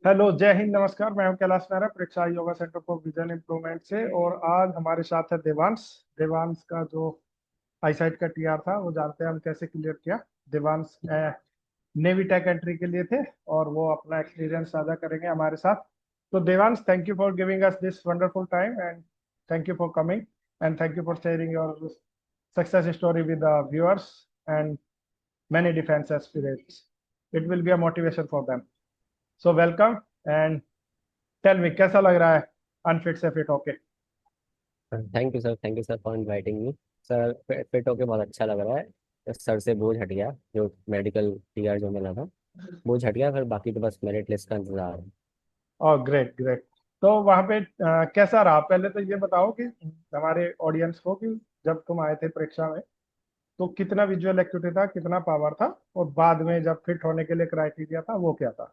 Hello, जय हिंद, नमस्कार। मैं हूं कैलाश मेहरा, परीक्षा yoga centre for vision improvement से। और आज हमारे साथ है देवांश। देवांश का जो आईसाइट का टीआर था वो जानते हैं हम कैसे क्लियर किया। देवांश नेवी टेक एंट्री के लिए थे और वो अपना एक्सपीरियंस साझा करेंगे हमारे साथ। तो Devansh, thank you for giving us this wonderful time and thank you for coming and thank you for sharing your success story with the viewers and many defense aspirants. It will be a motivation for them. So welcome and tell me कैसा लग रहा है unfit से fit होके। Thank you sir for inviting me. Sir fit होके बहुत अच्छा लग रहा है। सर से बोझ हट गया, जो मेडिकल टीआर जो मिला था बोझ हट गया। फिर बाकी तो बस मेरिट लिस्ट का इंतजार है। और ग्रेट ग्रेट। तो वहाँ पे कैसा रहा, पहले तो ये बताओ कि हमारे ऑडियंस को कि जब तुम आए थे परीक्षा में तो कितना विजुअल एक्टिविटी था, कितना पावर था, और बाद में जब फिट होने के लिए क्राइटेरिया था वो क्या था।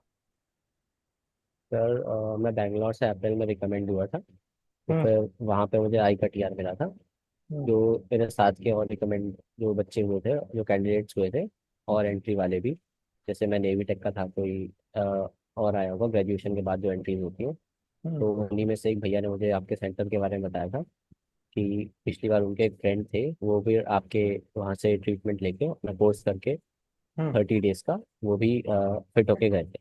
सर मैं बैंगलोर से अप्रैल में रिकमेंड हुआ था। तो हम्म। फिर वहाँ पे मुझे आई का टीआर मिला था। हम्म। जो मेरे साथ के और रिकमेंड जो बच्चे हुए थे, जो कैंडिडेट्स हुए थे, और एंट्री वाले भी, जैसे मैं नेवी टेक का था, कोई और आया होगा ग्रेजुएशन के बाद जो एंट्रीज होती हैं। हम्म। तो उन्हीं में से एक भैया ने मुझे आपके सेंटर के बारे में बताया था कि पिछली बार उनके एक फ्रेंड थे, वो भी आपके वहाँ से ट्रीटमेंट लेके अपना कोर्स करके हम्म। 30 डेज का वो भी फिट होके गए थे।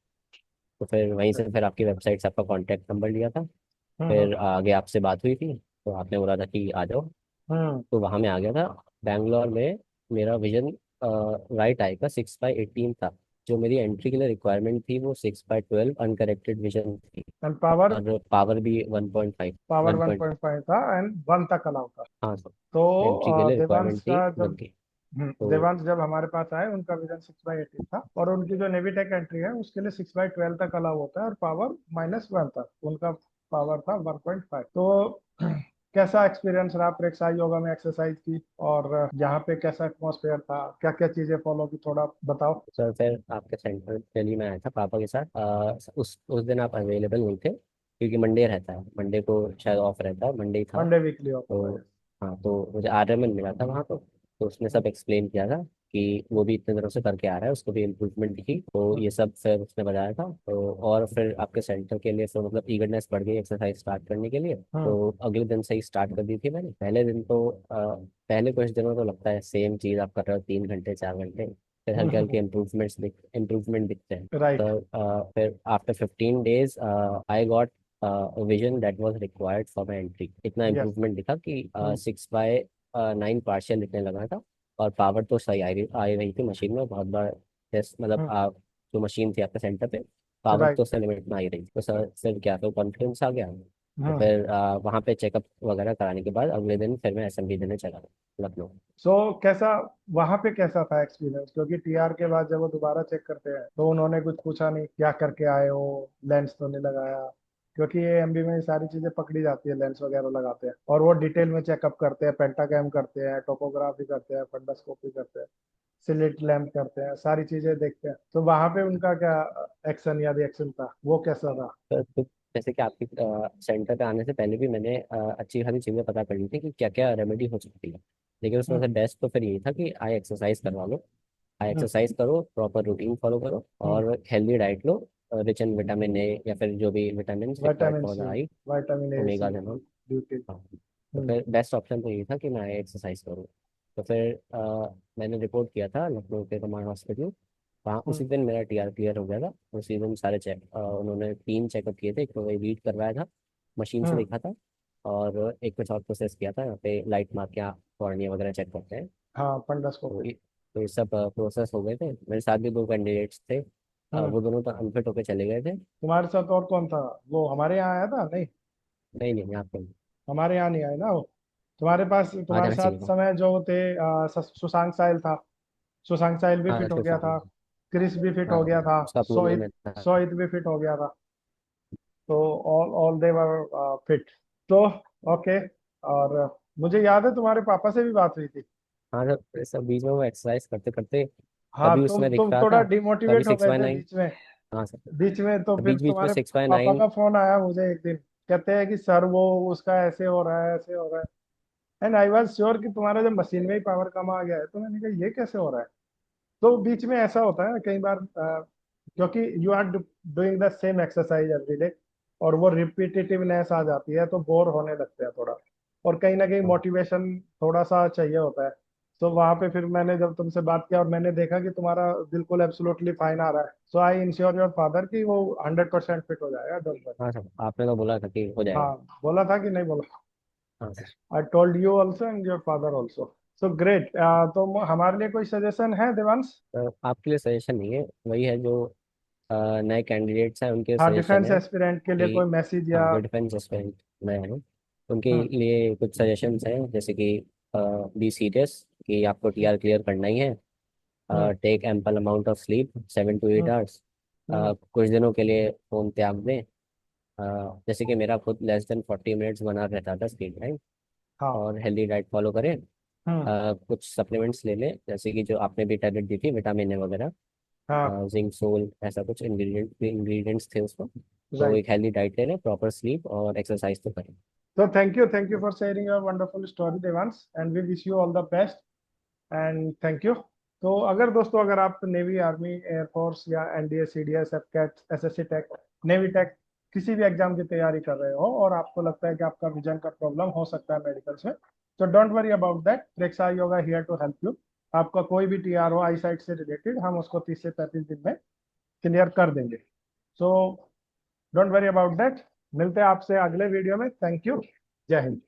तो फिर वहीं से फिर आपकी वेबसाइट से आपका कॉन्टैक्ट नंबर लिया था। हम्म। फिर आगे आपसे बात हुई थी, तो आपने बोला था कि आ जाओ। हम्म। तो वहाँ मैं आ गया था। बैंगलोर में मेरा विजन राइट आई का 6/18 था। जो मेरी एंट्री के लिए रिक्वायरमेंट थी वो 6/12 अनकरेक्टेड विजन थी। And power. और पावर भी 1.5। पावर 1 1.5 था एंड 1 तक अलाउ था। हाँ सर। तो एंट्री के लिए देवांश रिक्वायरमेंट थी का जब 1 की। तो देवांश जब हमारे पास आए उनका विजन 6/18 था और उनकी जो नेवी टेक एंट्री है उसके लिए 6/12 तक अलाउ होता है और पावर -1 तक उनका पावर था 1.5। तो कैसा एक्सपीरियंस रहा प्रेक्षाई योगा में एक्सरसाइज की, और यहाँ पे कैसा एटमोसफेयर था, क्या क्या चीजें फॉलो की, थोड़ा बताओ। सर फिर आपके सेंटर दिल्ली में आया था पापा के साथ। उस दिन आप अवेलेबल नहीं थे, क्योंकि मंडे रहता है, मंडे को शायद ऑफ रहता है, मंडे ही था। मंडे वीकली ऑफ तो होता है। हाँ, तो मुझे आर्यमन मिला था वहाँ तो उसने सब एक्सप्लेन किया था कि वो भी इतने दिनों से करके आ रहा है, उसको भी इम्प्रूवमेंट दिखी, तो ये सब फिर उसने बताया था। तो और फिर आपके सेंटर के लिए फिर मतलब ईगरनेस बढ़ गई एक्सरसाइज स्टार्ट करने के लिए। हम्म। तो अगले दिन से ही स्टार्ट कर दी थी मैंने। पहले दिन तो पहले कुछ दिनों तो लगता है सेम चीज़ आप कर रहे हो 3 घंटे 4 घंटे, फिर हल्के हल्के इम्प्रूवमेंट दिखते हैं। राइट। तो फिर after 15 days I got vision that was required for my entry. इतना यस। इम्प्रूवमेंट दिखा कि 6/9 पार्शियल लिखने लगा था। और पावर तो सही आ रही थी मशीन में बहुत बार। टेस्ट मतलब जो मशीन थी आपके सेंटर पे, पावर राइट। तो उससे लिमिट में आ ही रही थी। तो सर फिर क्या, तो कॉन्फिडेंस आ गया। तो फिर वहाँ पे चेकअप वगैरह कराने के बाद अगले दिन फिर मैं असेंबली देने चला गया लखनऊ। सो कैसा वहां पे कैसा था एक्सपीरियंस, क्योंकि टीआर के बाद जब वो दोबारा चेक करते हैं तो उन्होंने कुछ पूछा नहीं क्या करके आए हो, लेंस तो नहीं लगाया, क्योंकि ये एमबी में ये सारी चीजें पकड़ी जाती है, लेंस वगैरह लगाते हैं और वो डिटेल में चेकअप करते हैं, पेंटागैम करते हैं, टोपोग्राफी करते हैं, फंडास्कोपी करते हैं, स्लिट लैम्प करते हैं, सारी चीजें देखते हैं। तो वहां पे उनका क्या एक्शन या रिएक्शन था, वो कैसा था। तो जैसे कि आपकी सेंटर पे आने से पहले भी मैंने अच्छी खासी चीज़ें पता कर ली थी कि क्या क्या रेमेडी हो सकती है। लेकिन उसमें हम्म। से बेस्ट तो फिर यही था कि आई एक्सरसाइज करवा लो। Eye hmm. एक्सरसाइज करो, प्रॉपर रूटीन फॉलो करो, हम्म। और हेल्दी डाइट लो, रिच इन विटामिन ए या फिर जो भी vitamin required vitamin for the C, eye, vitamin A C, omega and all. Duty. हाँ। तो फिर बेस्ट ऑप्शन तो यही था कि मैं एक्सरसाइज करूँ। तो फिर मैंने रिपोर्ट किया था लखनऊ के कमांड हॉस्पिटल। वहाँ हम्म। उसी दिन मेरा टीआर क्लियर हो गया था। उसी दिन सारे उन्होंने 3 चेकअप किए थे। एक तो वही रीड करवाया था, मशीन से हम्म। देखा था, और एक कुछ और प्रोसेस किया था, यहाँ पे लाइट मार के कॉर्निया वगैरह चेक करते हैं। हाँ, तो फंडास्कोपी। ये सब प्रोसेस हो गए थे। मेरे साथ भी 2 कैंडिडेट्स थे। हम्म। वो दोनों तो अनफिट होकर चले गए थे। तुम्हारे साथ और कौन था, वो हमारे यहाँ आया था नहीं। नहीं नहीं, यहाँ पे हमारे यहाँ नहीं आया ना वो। तुम्हारे पास आ तुम्हारे जाना साथ चाहिए था। समय जो थे सुशांक साहिल था। सुशांक साहिल भी हाँ फिट हो गया था। सुशांत। क्रिस भी फिट हाँ, हो गया था। उसका पुणे सोहित में था। सोहित भी फिट हो गया था। तो all all they were fit. तो ओके। और मुझे याद है तुम्हारे पापा से भी बात हुई थी। हाँ सर, सब बीच में वो एक्सरसाइज करते करते हाँ, कभी उसमें दिख तुम रहा थोड़ा था, कभी डिमोटिवेट हो सिक्स गए बाय थे नाइन बीच में। हाँ सर। बीच में तो फिर बीच बीच में तुम्हारे 6/9। पापा का फोन आया मुझे एक दिन, कहते हैं कि सर वो उसका ऐसे हो रहा है, ऐसे हो रहा है। एंड आई वाज श्योर कि तुम्हारा जब मशीन में ही पावर कम आ गया है, तो मैंने कहा ये कैसे हो रहा है। तो बीच में ऐसा होता है ना कई बार, क्योंकि you are doing the same exercise every day, और वो रिपीटेटिवनेस आ जाती है तो बोर होने लगते हैं थोड़ा, और कहीं ना कहीं हाँ। मोटिवेशन थोड़ा सा चाहिए होता है। तो वहां पे फिर मैंने जब तुमसे बात किया और मैंने देखा कि तुम्हारा बिल्कुल एब्सोल्युटली फाइन आ रहा है, सो आई इंश्योर योर फादर कि वो 100% फिट हो जाएगा, डोंट वरी। हाँ सर, आपने तो बोला था कि हो जाएगा। हाँ, बोला था कि नहीं बोला? हाँ sir. I told you also and your father also. So great. तो हमारे लिए कोई सजेशन है देवांश? तो आपके लिए सजेशन नहीं है, वही है जो नए कैंडिडेट्स हैं उनके हाँ, सजेशन डिफेंस है एस्पिरेंट के लिए कि कोई मैसेज हाँ, या? जो डिफेंस एस्पिरेंट नए हैं उनके हम्म। लिए कुछ सजेशंस हैं, जैसे कि बी सीरियस, कि आपको टीआर क्लियर करना ही है। Hmm. Take ample amount of sleep, 7 to 8 hours. Hmm. कुछ दिनों के लिए फ़ोन त्याग दें। जैसे कि मेरा खुद लेस देन 40 मिनट्स बना रहता था स्क्रीन टाइम। हाँ। और हेल्दी डाइट फॉलो करें। हम्म। कुछ सप्लीमेंट्स ले लें, जैसे कि जो आपने भी टैबलेट दी थी, विटामिन ए वगैरह, हाँ। जिंक सोल, ऐसा कुछ इंग्रेडिएंट्स थे उसमें। तो राइट। एक हेल्दी डाइट ले लें, प्रॉपर स्लीप और एक्सरसाइज तो करें। So thank you for sharing your wonderful story, Devans, and we wish you all the best and thank you. तो अगर दोस्तों, अगर आप नेवी, आर्मी, एयरफोर्स या NDA, CDS, AFCAT, SSC tech, navy tech, किसी भी एग्जाम की तैयारी कर रहे हो और आपको लगता है कि आपका विजन का प्रॉब्लम हो सकता है मेडिकल्स में, तो don't worry about that, Preksha Yoga here to help you. आपका कोई भी टीआर हो आई साइट से रिलेटेड, हम उसको 30 से 35 दिन में क्लियर कर देंगे। So don't worry about that. मिलते हैं आपसे अगले वीडियो में। Thank you. जय हिंद।